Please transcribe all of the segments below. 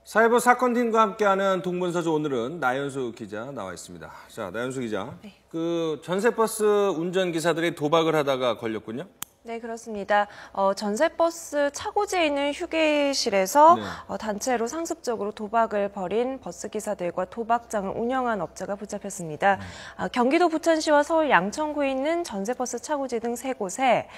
사회부 사건팀과 함께하는 동문서주 오늘은 나연수 기자 나와 있습니다. 자, 나연수 기자. 네. 그 전세버스 운전기사들이 도박을 하다가 걸렸군요. 네, 그렇습니다. 전세버스 차고지에 있는 휴게실에서 단체로 상습적으로 도박을 벌인 버스기사들과 도박장을 운영한 업자가 붙잡혔습니다. 경기도 부천시와 서울 양천구에 있는 전세버스 차고지 등 3곳에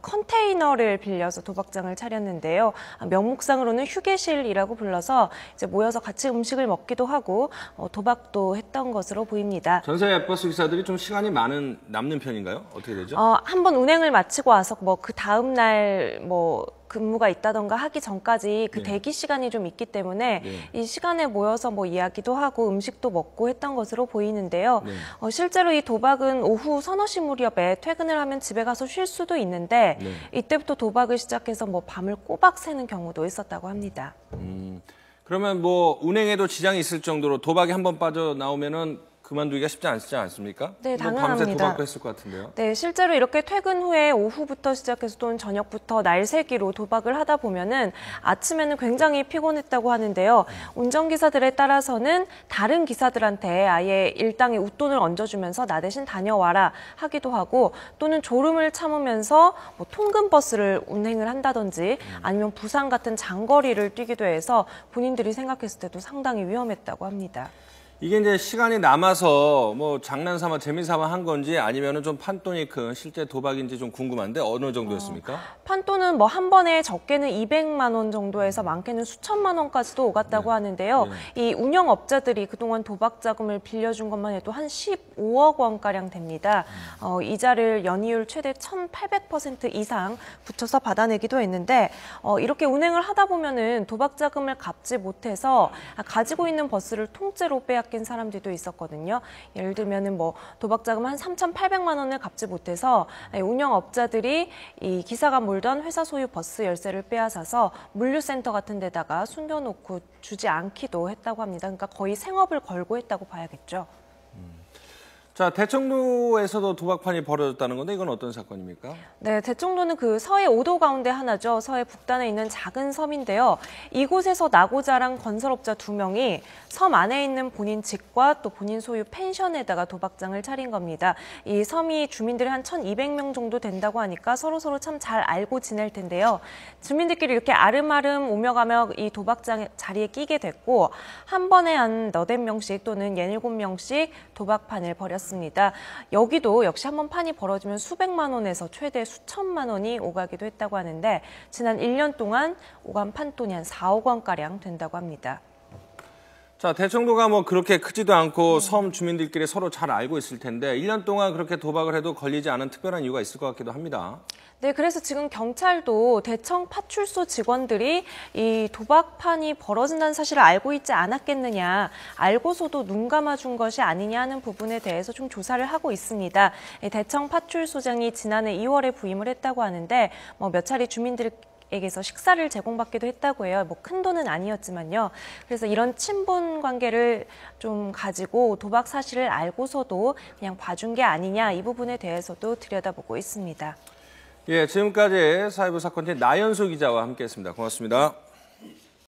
컨테이너를 빌려서 도박장을 차렸는데요. 명목상으로는 휴게실이라고 불러서 이제 모여서 같이 음식을 먹기도 하고 도박도 했던 것으로 보입니다. 전세버스 기사들이 좀 시간이 남는 편인가요? 어떻게 되죠? 한번 운행을 마치고 와서 그 다음 날 근무가 있다던가 하기 전까지 그 대기 시간이 좀 있기 때문에 이 시간에 모여서 이야기도 하고 음식도 먹고 했던 것으로 보이는데요. 실제로 이 도박은 오후 서너 시 무렵에 퇴근을 하면 집에 가서 쉴 수도 있는데 이때부터 도박을 시작해서 밤을 꼬박 새는 경우도 있었다고 합니다. 그러면 운행에도 지장이 있을 정도로 도박이 한번 빠져나오면은 그만두기가 쉽지 않지 않습니까? 네, 당연합니다. 밤새 도박도 했을 것 같은데요. 네, 실제로 이렇게 퇴근 후에 오후부터 시작해서 또는 저녁부터 날새기로 도박을 하다 보면은 아침에는 굉장히 피곤했다고 하는데요. 운전기사들에 따라서는 다른 기사들한테 아예 일당의 웃돈을 얹어주면서 나 대신 다녀와라 하기도 하고 또는 졸음을 참으면서 통근버스를 운행을 한다든지 아니면 부산 같은 장거리를 뛰기도 해서 본인들이 생각했을 때도 상당히 위험했다고 합니다. 이게 이제 시간이 남아서 장난삼아 재미삼아 한 건지 아니면은 좀 판돈이 큰 실제 도박인지 좀 궁금한데 어느 정도였습니까? 판돈은 한 번에 적게는 200만 원 정도에서 많게는 수천만 원까지도 오갔다고 하는데요. 이 운영업자들이 그동안 도박 자금을 빌려준 것만 해도 한 15억 원가량 됩니다. 이자를 연이율 최대 1,800% 이상 붙여서 받아내기도 했는데 이렇게 운행을 하다 보면은 도박 자금을 갚지 못해서 가지고 있는 버스를 통째로 빼앗긴 사람들도 있었거든요. 예를 들면은 도박 자금 한 3,800만 원을 갚지 못해서 운영업자들이 이 기사가 몰던 회사 소유 버스 열쇠를 빼앗아서 물류센터 같은 데다가 숨겨놓고 주지 않기도 했다고 합니다. 그러니까 거의 생업을 걸고 했다고 봐야겠죠. 자, 대청도에서도 도박판이 벌어졌다는 건데 이건 어떤 사건입니까? 네, 대청도는 그 서해 5도 가운데 하나죠. 서해 북단에 있는 작은 섬인데요. 이곳에서 나고 자란 건설업자 2명이 섬 안에 있는 본인 집과 또 본인 소유 펜션에다가 도박장을 차린 겁니다. 이 섬이 주민들이 한 1,200명 정도 된다고 하니까 서로서로 참 잘 알고 지낼 텐데요. 주민들끼리 이렇게 아름아름 오며 가며 이 도박장 자리에 끼게 됐고 한 번에 한 8명씩 또는 17명씩 도박판을 벌였습니다. 여기도 역시 한번 판이 벌어지면 수백만 원에서 최대 수천만 원이 오가기도 했다고 하는데 지난 1년 동안 오간 판돈이 한 4억 원가량 된다고 합니다. 자, 대청도가 그렇게 크지도 않고 섬 주민들끼리 서로 잘 알고 있을 텐데 1년 동안 그렇게 도박을 해도 걸리지 않은 특별한 이유가 있을 것 같기도 합니다. 네, 그래서 지금 경찰도 대청 파출소 직원들이 이 도박판이 벌어진다는 사실을 알고 있지 않았겠느냐, 알고서도 눈 감아준 것이 아니냐 하는 부분에 대해서 좀 조사를 하고 있습니다. 대청 파출소장이 지난해 2월에 부임을 했다고 하는데 몇 차례 주민들에게서 식사를 제공받기도 했다고 해요. 큰 돈은 아니었지만요. 그래서 이런 친분 관계를 좀 가지고 도박 사실을 알고서도 그냥 봐준 게 아니냐, 이 부분에 대해서도 들여다보고 있습니다. 예, 지금까지 사회부 사건팀 나연수 기자와 함께했습니다. 고맙습니다.